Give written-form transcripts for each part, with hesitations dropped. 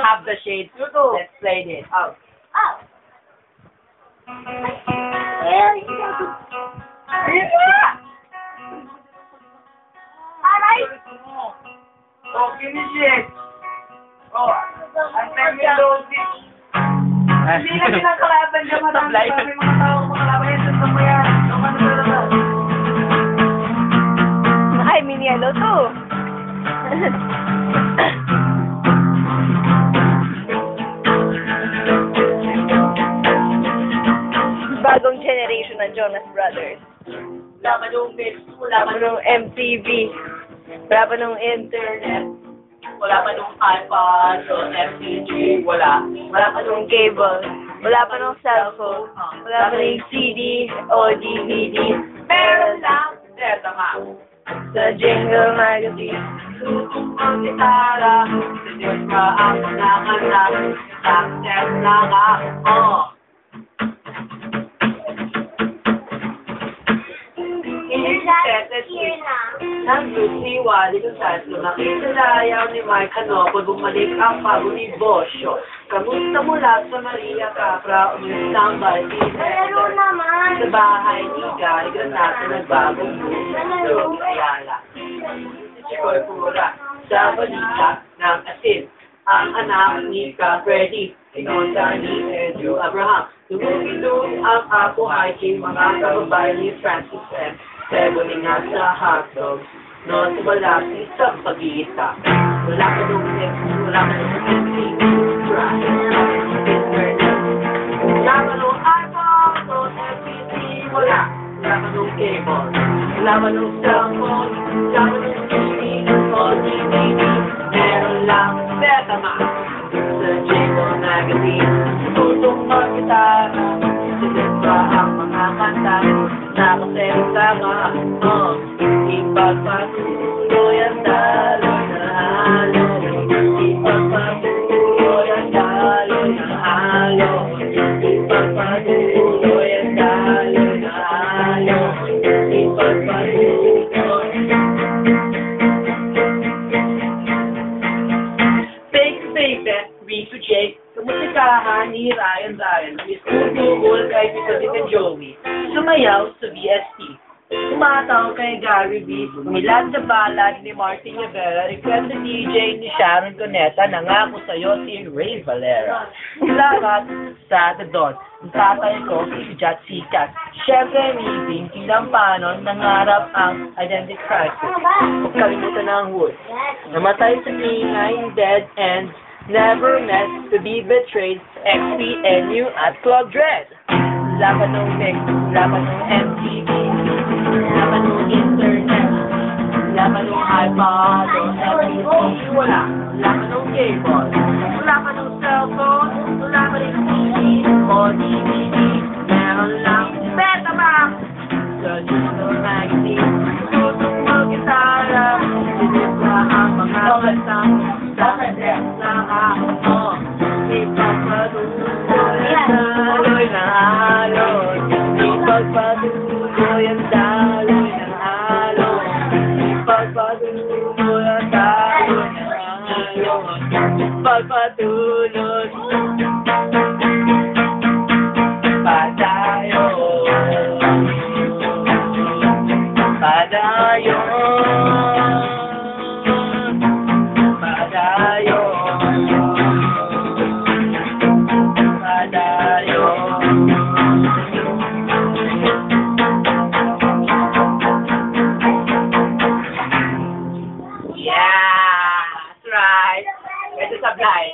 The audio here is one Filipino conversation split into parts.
have the shades. Let's play this. Oh. Alright. Oh, finish it. Oh, ang time melodic. Hindi na pinakalaban niya madami. Sablay. May mga tao makalaban yan. Sa mo yan. Ano talaga? Ay, mini yellow to. Bagong generation ng Jonas Brothers. Wala pa nung mix, Wala pa nung MTV. Wala pa nung internet. wala pa nung iPod, o MTG, wala. Wala pa nung cable. Wala pa nung cellphone. Wala pa nung CD o DVD. Meron lang, eto nga. Sa Jingle Magazine. Tutong ang gitara, sinip ka ang nakanta, success na nga, oh. Nandun si Wally Gonzalo, nakita na ayaw ni Mike Hanopol, bumalik ang pago ni Bosyo. Kamusta mula sa Maria Capra, umilis lang ba si Meron naman. sa bahay ni Gary Granata, nagbagong mundo, Ayala. Si Chicoy Pura, sa balita ng asin, ang anak ni Ka Freddy, inonda ni Andrew Abraham. Tumugidog ang apo ay mga kababae ni Francis M. Sebuli nga sa hotdog, no, tumalaki sa pagkita. Wala ka nung sex, wala ka nung MTV, internet. Wala ka nung iPhone, no, MTV, wala. Wala ka nung cable, wala ka nung cellphone, wala ka nung TV, o DVD. Meron lang Betamax, sa Jingle Magazine, tutong mag-gitara, sinip pa ang mga kanta. Nakaselta nga, ipagpatuloy ang daloy na halo. Ipagpatuloy ang daloy na halo. Ipagpatuloy ang daloy na halo. Ipagpatuloy. Fake baby, Rico J. Kamusikahan ni Ryan, Miss Google kay Tita Joey. Sumayaw sa VST. Tumataw kay Gary B. Milad sa balad ni Martin Rivera. Request sa DJ ni Sharon Cuneta. Nangako sa'yo si Ray Valera. Lahat sa The Don. Ang tatay ko si Jat Sikat. Siyempre, meeting, kinampanon, nangarap ang identity crisis. Huwag kalimutan ng wood. Namatay sa ingay, dead end. Never meant to be betrayed. XPNU at Club Dread. Wala pa nung mix, wala pa nung MTV, wala pa nung internet, wala pa nung iPod o MTV, wala. Wala pa nung cable, wala pa nung cellphone, wala pa nung CD o DVD. Meron lang Betamax sa Jingle Magazine. Tutong mag-gitara, sinip na ang mga kantang success na ako. Ipagpatuloy ang daloy na alon. Ipagpatuloy ang daloy ng alon. Ipagpatuloy ang daloy ng alon. Ipagpatuloy. Padayo. Padayo. Padayo.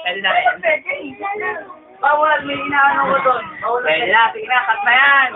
Pwede na rin. Bawal, may inaano ko doon. Pwede na, sige na, cut na yan.